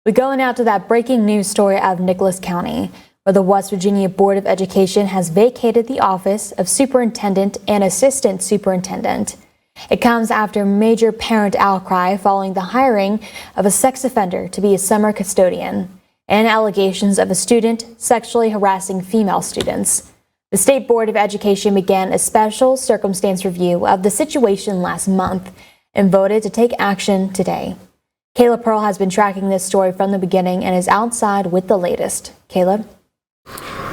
We go now to that breaking news story out of Nicholas County, where the West Virginia Board of Education has vacated the office of superintendent and assistant superintendent. It comes after major parent outcry following the hiring of a sex offender to be a summer custodian and allegations of a student sexually harassing female students. The State Board of Education began a special circumstance review of the situation last month and voted to take action today. Kayla Pearl has been tracking this story from the beginning and is outside with the latest. Caleb?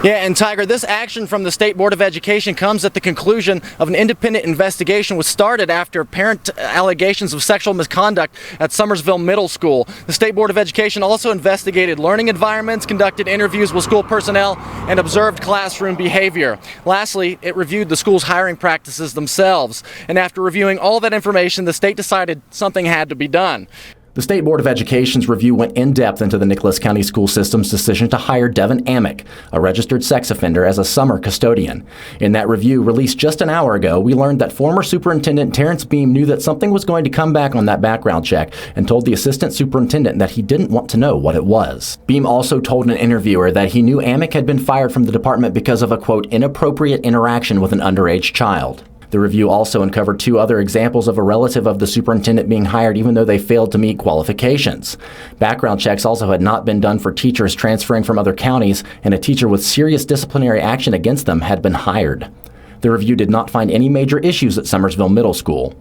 Yeah, and Tiger, this action from the State Board of Education comes at the conclusion of an independent investigation was started after parent allegations of sexual misconduct at Summersville Middle School. The State Board of Education also investigated learning environments, conducted interviews with school personnel, and observed classroom behavior. Lastly, it reviewed the school's hiring practices themselves. And after reviewing all that information, the state decided something had to be done. The State Board of Education's review went in-depth into the Nicholas County School System's decision to hire Devin Amick, a registered sex offender, as a summer custodian. In that review, released just an hour ago, we learned that former Superintendent Terrence Beam knew that something was going to come back on that background check and told the Assistant Superintendent that he didn't want to know what it was. Beam also told an interviewer that he knew Amick had been fired from the department because of a, quote, inappropriate interaction with an underage child. The review also uncovered two other examples of a relative of the superintendent being hired even though they failed to meet qualifications. Background checks also had not been done for teachers transferring from other counties, and a teacher with serious disciplinary action against them had been hired. The review did not find any major issues at Summersville Middle School.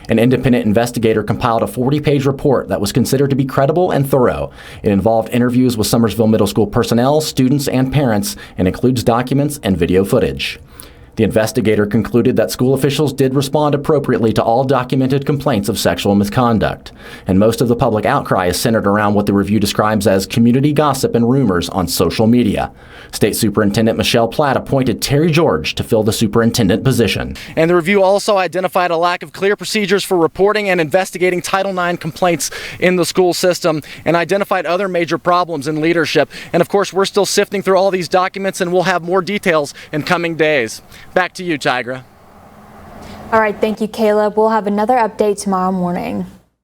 An independent investigator compiled a 40-page report that was considered to be credible and thorough. It involved interviews with Summersville Middle School personnel, students, and parents, and includes documents and video footage. The investigator concluded that school officials did respond appropriately to all documented complaints of sexual misconduct, and most of the public outcry is centered around what the review describes as community gossip and rumors on social media. State Superintendent Michelle Platt appointed Terry George to fill the superintendent position. And the review also identified a lack of clear procedures for reporting and investigating Title IX complaints in the school system, and identified other major problems in leadership. And of course, we're still sifting through all these documents, and we'll have more details in coming days. Back to you, Tigra. All right, thank you, Caleb. We'll have another update tomorrow morning.